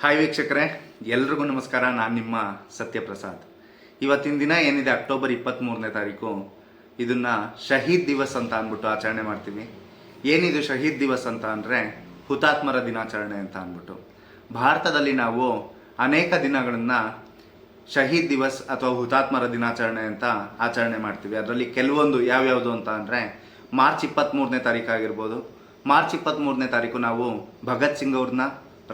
Hi ವೀಕ್ಷಕರೇ, ಎಲ್ರಿಗೂ ನಮಸ್ಕಾರ. ನಾನು ನಿಮ್ಮ ಸತ್ಯಪ್ರಸಾದ್. ಇವತ್ತಿನ ದಿನ ಏನಿದೆ ಅಕ್ಟೋಬರ್ 23ನೇ ತಾರೀಕು, ಇದನ್ನು ಶಹೀದ್ ದಿವಸ್ ಅಂತ ಅಂದ್ಬಿಟ್ಟು ಆಚರಣೆ ಮಾಡ್ತೀವಿ. ಏನಿದು ಶಹೀದ್ ದಿವಸ್ ಅಂತ ಅಂದರೆ ಹುತಾತ್ಮರ ದಿನಾಚರಣೆ ಅಂತ ಅಂದ್ಬಿಟ್ಟು. ಭಾರತದಲ್ಲಿ ನಾವು ಅನೇಕ ದಿನಗಳನ್ನು ಶಹೀದ್ ದಿವಸ್ ಅಥವಾ ಹುತಾತ್ಮರ ದಿನಾಚರಣೆ ಅಂತ ಆಚರಣೆ ಮಾಡ್ತೀವಿ. ಅದರಲ್ಲಿ ಕೆಲವೊಂದು ಯಾವ್ಯಾವುದು ಅಂತ ಅಂದರೆ ಮಾರ್ಚ್ 23ನೇ ತಾರೀಕು ಆಗಿರ್ಬೋದು. ಮಾರ್ಚ್ 23ನೇ ತಾರೀಕು ನಾವು ಭಗತ್ ಸಿಂಗ್ ಅವ್ರನ್ನ,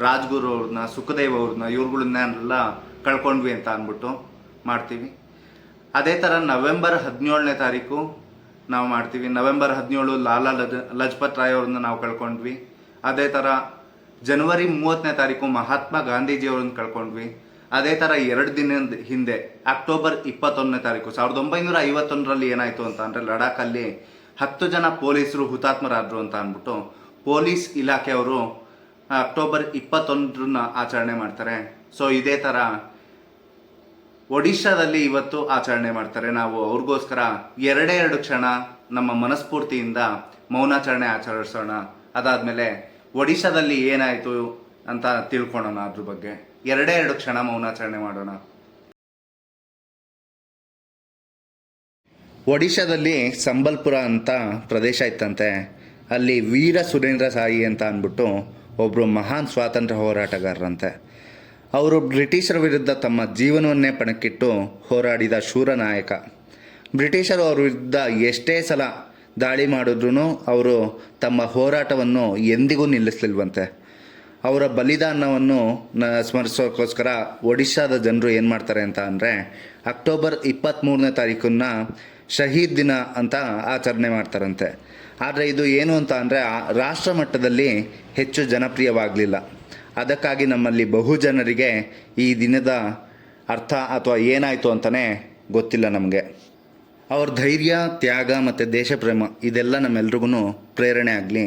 ರಾಜ್ಗುರು ಅವ್ರನ್ನ, ಸುಖದೇವ್ ಅವ್ರನ್ನ, ಇವ್ರುಗಳನ್ನೆಲ್ಲ ಕಳ್ಕೊಂಡ್ವಿ ಅಂತ ಅಂದ್ಬಿಟ್ಟು ಮಾಡ್ತೀವಿ. ಅದೇ ಥರ ನವೆಂಬರ್ 17ನೇ ತಾರೀಕು ನಾವು ಮಾಡ್ತೀವಿ. ನವೆಂಬರ್ 17 ಲಾಲಾ ಲಜಪತ್ ರಾಯ್ ಅವ್ರನ್ನ ನಾವು ಕಳ್ಕೊಂಡ್ವಿ. ಅದೇ ಥರ ಜನವರಿ 30ನೇ ತಾರೀಕು ಮಹಾತ್ಮ ಗಾಂಧೀಜಿ ಅವ್ರನ್ನ ಕಳ್ಕೊಂಡ್ವಿ. ಅದೇ ಥರ 2 ದಿನದ ಹಿಂದೆ ಅಕ್ಟೋಬರ್ 21ನೇ ತಾರೀಕು 1951ರಲ್ಲಿ ಏನಾಯಿತು ಅಂತ ಅಂದರೆ ಲಡಾಖಲ್ಲಿ 10 ಜನ ಪೊಲೀಸರು ಹುತಾತ್ಮರಾದರು ಅಂತ ಅಂದ್ಬಿಟ್ಟು ಪೊಲೀಸ್ ಇಲಾಖೆಯವರು ಅಕ್ಟೋಬರ್ 21ರನ್ನ ಆಚರಣೆ ಮಾಡ್ತಾರೆ. ಸೊ ಇದೇ ಥರ ಒಡಿಶಾದಲ್ಲಿ ಇವತ್ತು ಆಚರಣೆ ಮಾಡ್ತಾರೆ. ನಾವು ಅವ್ರಿಗೋಸ್ಕರ 2 ಕ್ಷಣ ನಮ್ಮ ಮನಸ್ಫೂರ್ತಿಯಿಂದ ಮೌನಾಚರಣೆ ಆಚರಿಸೋಣ. ಅದಾದಮೇಲೆ ಒಡಿಶಾದಲ್ಲಿ ಏನಾಯಿತು ಅಂತ ತಿಳ್ಕೊಳ್ಳೋಣ. ಅದ್ರ ಬಗ್ಗೆ 2 ಕ್ಷಣ ಮೌನಾಚರಣೆ ಮಾಡೋಣ. ಒಡಿಶಾದಲ್ಲಿ ಸಂಬಲ್ಪುರ ಅಂತ ಪ್ರದೇಶ ಇತ್ತಂತೆ. ಅಲ್ಲಿ ವೀರ ಸುರೇಂದ್ರ ಸಾಯಿ ಅಂತ ಅಂದ್ಬಿಟ್ಟು ಒಬ್ಬರು ಮಹಾನ್ ಸ್ವಾತಂತ್ರ್ಯ ಹೋರಾಟಗಾರರಂತೆ. ಅವರು ಬ್ರಿಟಿಷರ ವಿರುದ್ಧ ತಮ್ಮ ಜೀವನವನ್ನೇ ಪಣಕ್ಕಿಟ್ಟು ಹೋರಾಡಿದ ಶೂರ ನಾಯಕ. ಬ್ರಿಟಿಷರು ಅವ್ರ ವಿರುದ್ಧ ಎಷ್ಟೇ ಸಲ ದಾಳಿ ಮಾಡಿದ್ರೂ ಅವರು ತಮ್ಮ ಹೋರಾಟವನ್ನು ಎಂದಿಗೂ ನಿಲ್ಲಿಸಲಿಲ್ವಂತೆ. ಅವರ ಬಲಿದಾನವನ್ನು ಸ್ಮರಿಸೋಕ್ಕೋಸ್ಕರ ಒಡಿಶಾದ ಜನರು ಏನು ಮಾಡ್ತಾರೆ ಅಂತ ಅಂದರೆ ಅಕ್ಟೋಬರ್ 23ನೇ ತಾರೀಕನ್ನು ಶಹೀದ್ ದಿನ ಅಂತ ಆಚರಣೆ ಮಾಡ್ತಾರಂತೆ. ಆದರೆ ಇದು ಏನು ಅಂತ ಅಂದರೆ ರಾಷ್ಟ್ರ ಮಟ್ಟದಲ್ಲಿ ಹೆಚ್ಚು ಜನಪ್ರಿಯವಾಗಲಿಲ್ಲ. ಅದಕ್ಕಾಗಿ ನಮ್ಮಲ್ಲಿ ಬಹುಜನರಿಗೆ ಈ ದಿನದ ಅರ್ಥ ಅಥವಾ ಏನಾಯಿತು ಅಂತಲೇ ಗೊತ್ತಿಲ್ಲ ನಮಗೆ. ಅವ್ರ ಧೈರ್ಯ, ತ್ಯಾಗ ಮತ್ತು ದೇಶಪ್ರೇಮ ಇದೆಲ್ಲ ನಮ್ಮೆಲ್ರಿಗೂ ಪ್ರೇರಣೆ ಆಗಲಿ.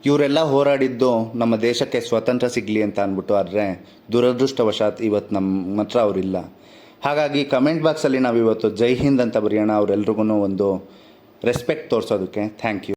ಇವರೆಲ್ಲ ಹೋರಾಡಿದ್ದು ನಮ್ಮ ದೇಶಕ್ಕೆ ಸ್ವಾತಂತ್ರ್ಯ ಸಿಗಲಿ ಅಂತ ಅಂದ್ಬಿಟ್ಟು. ಆದರೆ ದುರದೃಷ್ಟವಶಾತ್ ಇವತ್ತು ನಮ್ಮ ಹತ್ರ ಅವರಿಲ್ಲ. ಹಾಗಾಗಿ ಕಮೆಂಟ್ ಬಾಕ್ಸಲ್ಲಿ ನಾವು ಇವತ್ತು ಜೈ ಹಿಂದ್ ಅಂತ ಬರೆಯೋಣ. ಅವರೆಲ್ರಿಗೂ ಒಂದು ರೆಸ್ಪೆಕ್ಟ್ ತೋರಿಸೋದಕ್ಕೆ. Thank you.